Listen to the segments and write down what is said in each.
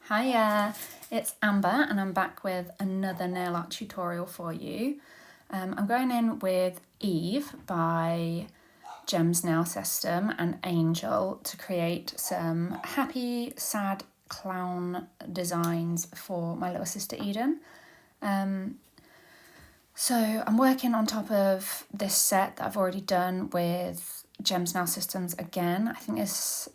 Hiya, it's Amber and I'm back with another nail art tutorial for you. I'm going in with Eve by Gem's Nail System and Angel to create some happy, sad clown designs for my little sister Eden. So I'm working on top of this set that I've already done with Gem's Nail Systems again. I think it's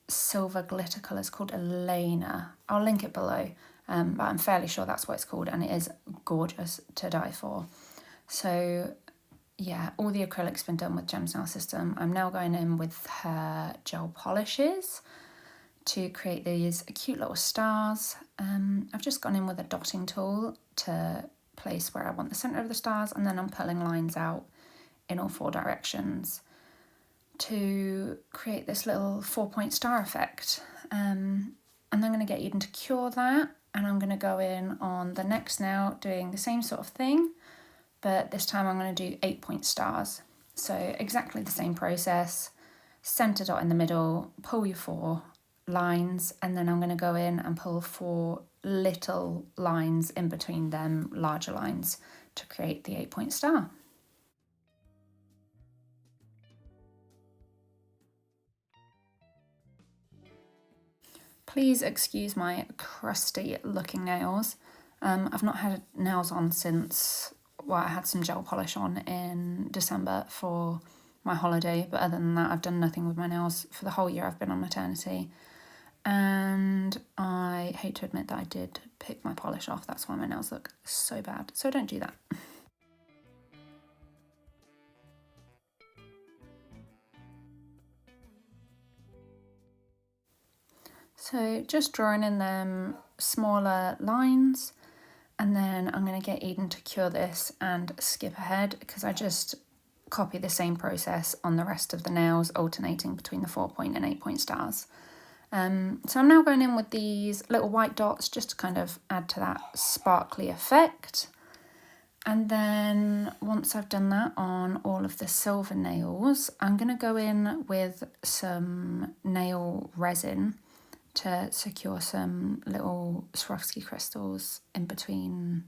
silver glitter colour is called Elaina. I'll link it below, but I'm fairly sure that's what it's called, and it is gorgeous to die for. So yeah, all the acrylic's been done with Gem's Nail System. I'm now going in with her gel polishes to create these cute little stars. I've just gone in with a dotting tool to place where I want the centre of the stars, and then I'm pulling lines out in all four directions to create this little 4-point star effect. And I'm going to get Eden to cure that, and I'm going to go in on the next nail doing the same sort of thing, but this time I'm going to do 8-point stars. So exactly the same process, centre dot in the middle, pull your 4 lines, and then I'm going to go in and pull 4 little lines in between them larger lines to create the 8-point star. Please excuse my crusty looking nails. I've not had nails on since, well, I had some gel polish on in December for my holiday, but other than that I've done nothing with my nails for the whole year I've been on maternity. And I hate to admit that I did pick my polish off, that's why my nails look so bad, so don't do that. So just drawing in them smaller lines, and then I'm going to get Eden to cure this and skip ahead because I just copy the same process on the rest of the nails, alternating between the 4-point and 8-point stars. So I'm now going in with these little white dots just to kind of add to that sparkly effect. And then once I've done that on all of the silver nails, I'm going to go in with some nail resin to secure some little Swarovski crystals in between,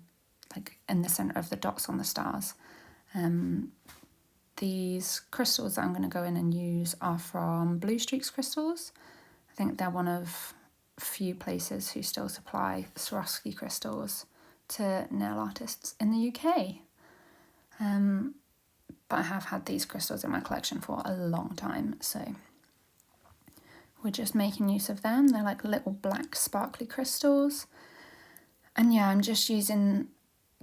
like in the centre of the dots on the stars. These crystals that I'm going to go in and use are from Blue Streaks Crystals. I think they're one of few places who still supply Swarovski crystals to nail artists in the UK. But I have had these crystals in my collection for a long time, so we're just making use of them. They're like little black sparkly crystals. And yeah, I'm just using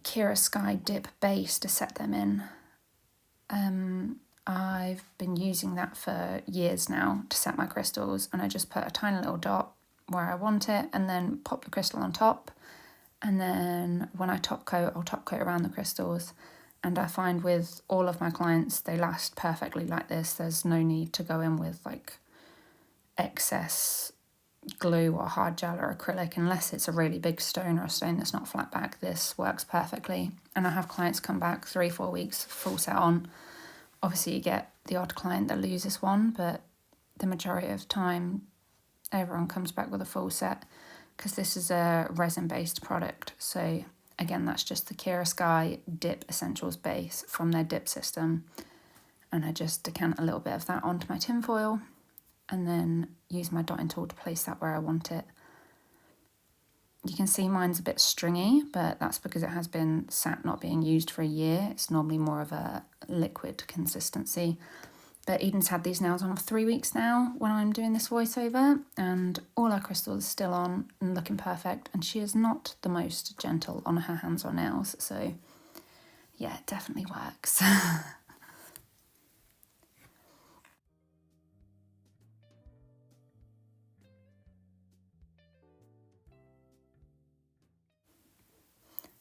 Kira Sky Dip base to set them in. I've been using that for years now to set my crystals, and I just put a tiny little dot where I want it and then pop the crystal on top. And then when I top coat, I'll top coat around the crystals. And I find with all of my clients, they last perfectly like this. There's no need to go in with like excess glue or hard gel or acrylic unless it's a really big stone or a stone that's not flat back. This works perfectly, and I have clients come back 3-4 weeks full set on. Obviously you get the odd client that loses one, but the majority of time everyone comes back with a full set because this is a resin based product. So again, that's just the Kira Sky Dip Essentials base from their dip system, and I just decant a little bit of that onto my tin foil and then use my dotting tool to place that where I want it. You can see mine's a bit stringy, but that's because it has been sat not being used for a year. It's normally more of a liquid consistency. But Eden's had these nails on for 3 weeks now when I'm doing this voiceover, and all our crystals are still on and looking perfect, and she is not the most gentle on her hands or nails, so yeah, it definitely works.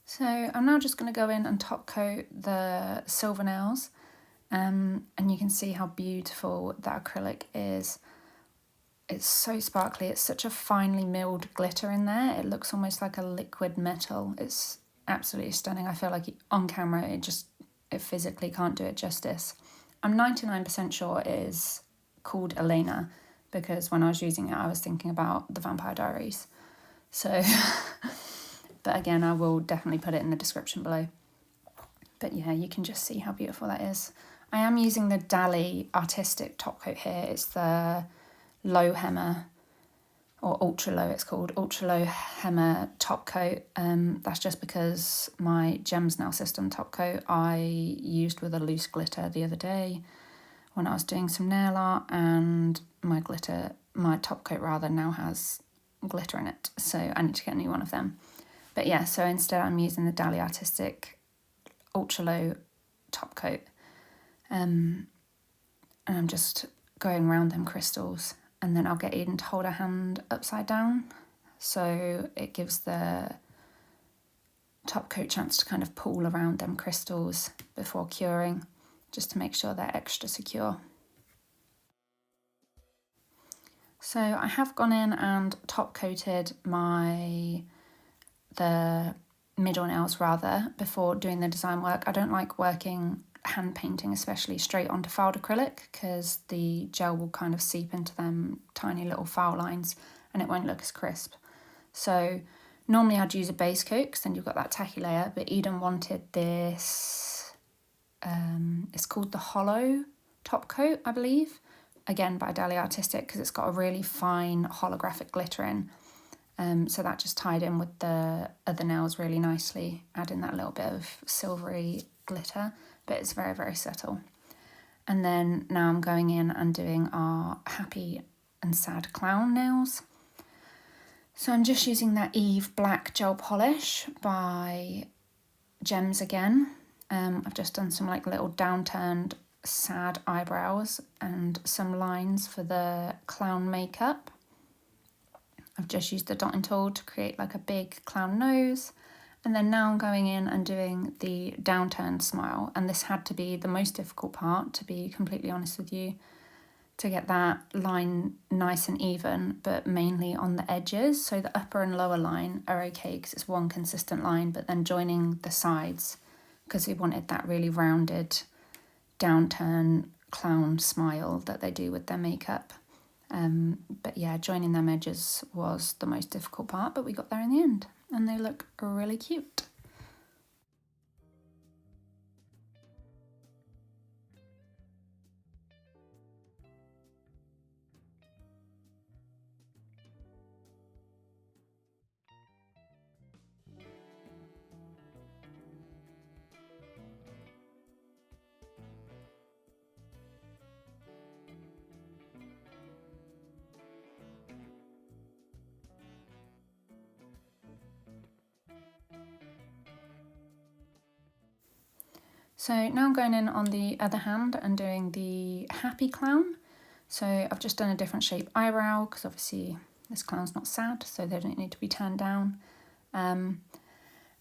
So I'm now just going to go in and top coat the silver nails, and you can see how beautiful that acrylic is. It's so sparkly, it's such a finely milled glitter in there, it looks almost like a liquid metal. It's absolutely stunning. I feel like on camera it physically can't do it justice. I'm 99% sure it is called Elaina because when I was using it I was thinking about the Vampire Diaries. So, but again, I will definitely put it in the description below. But yeah, you can just see how beautiful that is. I am using the Dali Artistic top coat here. It's the low hemmer, or ultra low it's called, ultra low hemmer top coat. That's just because my Gems Nail System top coat I used with a loose glitter the other day when I was doing some nail art, and my top coat rather, now has glitter in it, so I need to get a new one of them. But yeah, so instead I'm using the Dali Artistic ultra low top coat, and I'm just going around them crystals, and then I'll get Eden to hold her hand upside down, so it gives the top coat chance to kind of pull around them crystals before curing, just to make sure they're extra secure. So I have gone in and top coated the middle nails rather before doing the design work. I don't like working hand painting, especially straight onto fouled acrylic, because the gel will kind of seep into them tiny little foul lines and it won't look as crisp. So normally I'd use a base coat because then you've got that tacky layer, but Eden wanted this, it's called the hollow top coat, I believe, again by Dali Artistic, because it's got a really fine holographic glitter in. So that just tied in with the other nails really nicely, adding that little bit of silvery glitter, but it's very, very subtle. And then now I'm going in and doing our happy and sad clown nails. So I'm just using that Eve Black Gel Polish by Gems again. I've just done some like little downturned sad eyebrows and some lines for the clown makeup. I've just used the dotting tool to create like a big clown nose. And then now I'm going in and doing the downturned smile. And this had to be the most difficult part, to be completely honest with you, to get that line nice and even, but mainly on the edges. So the upper and lower line are okay because it's one consistent line, but then joining the sides, because we wanted that really rounded downturn clown smile that they do with their makeup. But yeah, joining them edges was the most difficult part, but we got there in the end and they look really cute. So now I'm going in on the other hand and doing the happy clown. So I've just done a different shape eyebrow because obviously this clown's not sad, so they don't need to be turned down. And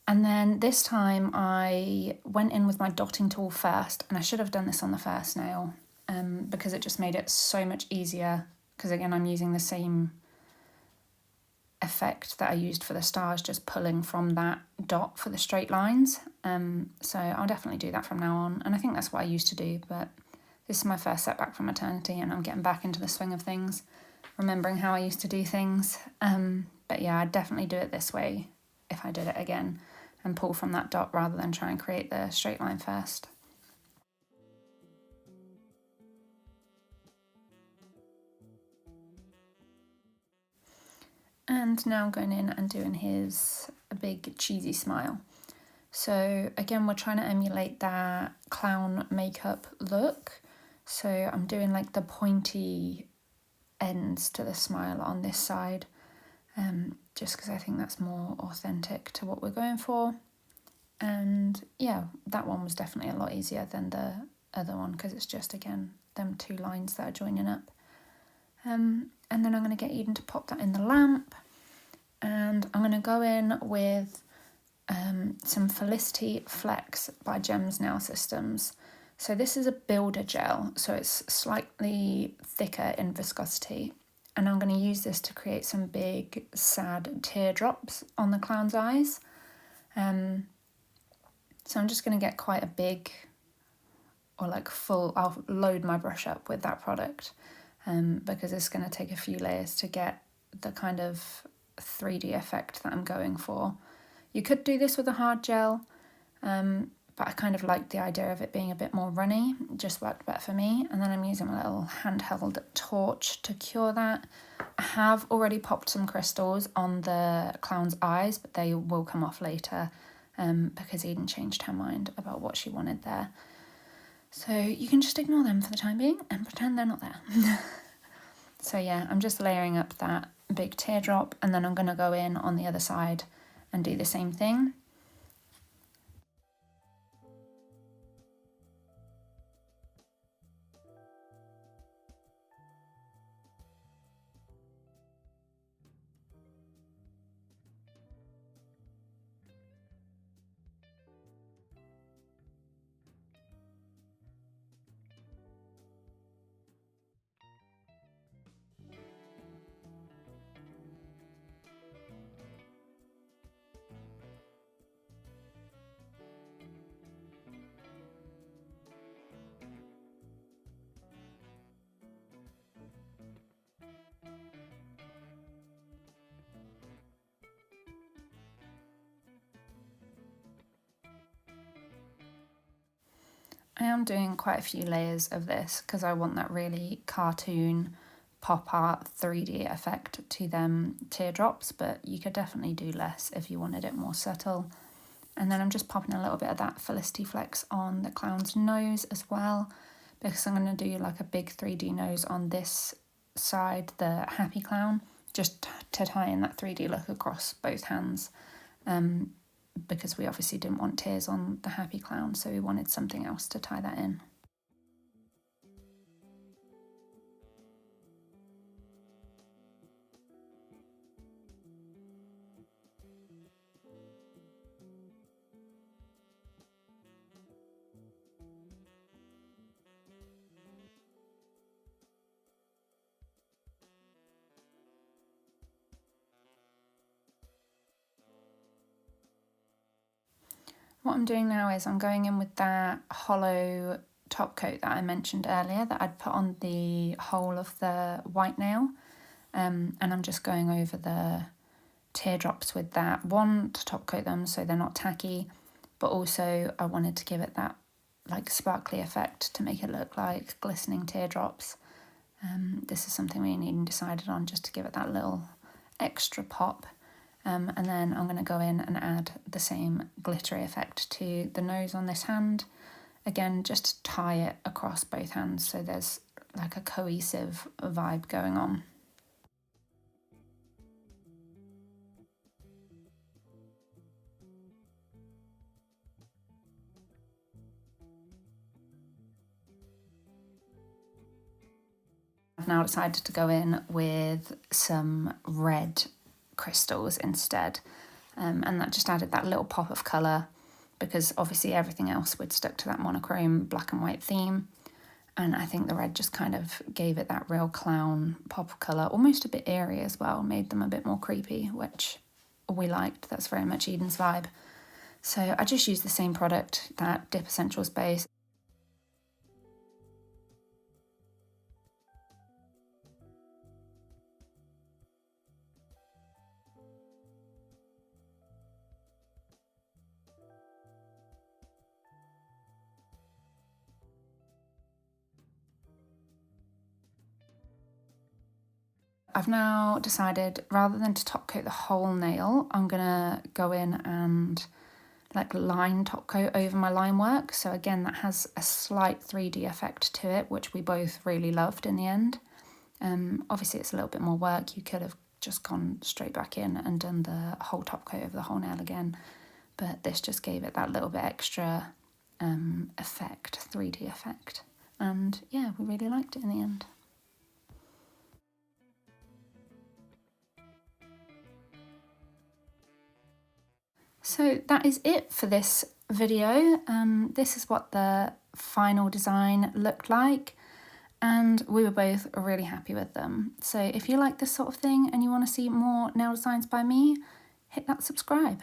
then this time I went in with my dotting tool first, and I should have done this on the first nail because it just made it so much easier, because again I'm using the same effect that I used for the stars, just pulling from that dot for the straight lines. So I'll definitely do that from now on, and I think that's what I used to do, but this is my first setback from maternity and I'm getting back into the swing of things, remembering how I used to do things. But yeah, I'd definitely do it this way if I did it again, and pull from that dot rather than try and create the straight line first. And now I'm going in and doing his big cheesy smile. So again, we're trying to emulate that clown makeup look. So I'm doing like the pointy ends to the smile on this side, just because I think that's more authentic to what we're going for. And yeah, that one was definitely a lot easier than the other one because it's just, again, them two lines that are joining up. And then I'm going to get Eden to pop that in the lamp. And I'm going to go in with some Felicity Flex by Gems Nail Systems. So this is a builder gel, so it's slightly thicker in viscosity. And I'm going to use this to create some big, sad teardrops on the clown's eyes. So I'm just going to get quite a big, or like full, I'll load my brush up with that product because it's going to take a few layers to get the kind of 3D effect that I'm going for. You could do this with a hard gel, but I kind of liked the idea of it being a bit more runny. It just worked better for me. And then I'm using my little handheld torch to cure that. I have already popped some crystals on the clown's eyes, but they will come off later because Eden changed her mind about what she wanted there. So you can just ignore them for the time being and pretend they're not there. So yeah, I'm just layering up that big teardrop, and then I'm going to go in on the other side and do the same thing. I am doing quite a few layers of this because I want that really cartoon pop art 3D effect to them teardrops, but you could definitely do less if you wanted it more subtle. And then I'm just popping a little bit of that Felicity Flex on the clown's nose as well, because I'm going to do like a big 3D nose on this side, the happy clown, just to tie in that 3D look across both hands. Because we obviously didn't want tears on the happy clown, so we wanted something else to tie that in. What I'm doing now is I'm going in with that hollow top coat that I mentioned earlier that I'd put on the whole of the white nail, and I'm just going over the teardrops with that, one to top coat them so they're not tacky, but also I wanted to give it that like sparkly effect to make it look like glistening teardrops. This is something we even decided on just to give it that little extra pop. And then I'm going to go in and add the same glittery effect to the nose on this hand. Again, just to tie it across both hands so there's like a cohesive vibe going on. I've now decided to go in with some red crystals instead, and that just added that little pop of colour, because obviously everything else we'd stuck to that monochrome black and white theme, and I think the red just kind of gave it that real clown pop of colour, almost a bit eerie as well, made them a bit more creepy, which we liked. That's very much Eden's vibe. So I just used the same product, that Dip Essentials base. I've now decided, rather than to top coat the whole nail, I'm gonna go in and like line top coat over my line work. So again, that has a slight 3D effect to it, which we both really loved in the end. Obviously it's a little bit more work. You could have just gone straight back in and done the whole top coat over the whole nail again, but this just gave it that little bit extra effect, 3D effect. And yeah, we really liked it in the end. So that is it for this video. This is what the final design looked like, and we were both really happy with them. So if you like this sort of thing and you want to see more nail designs by me, hit that subscribe.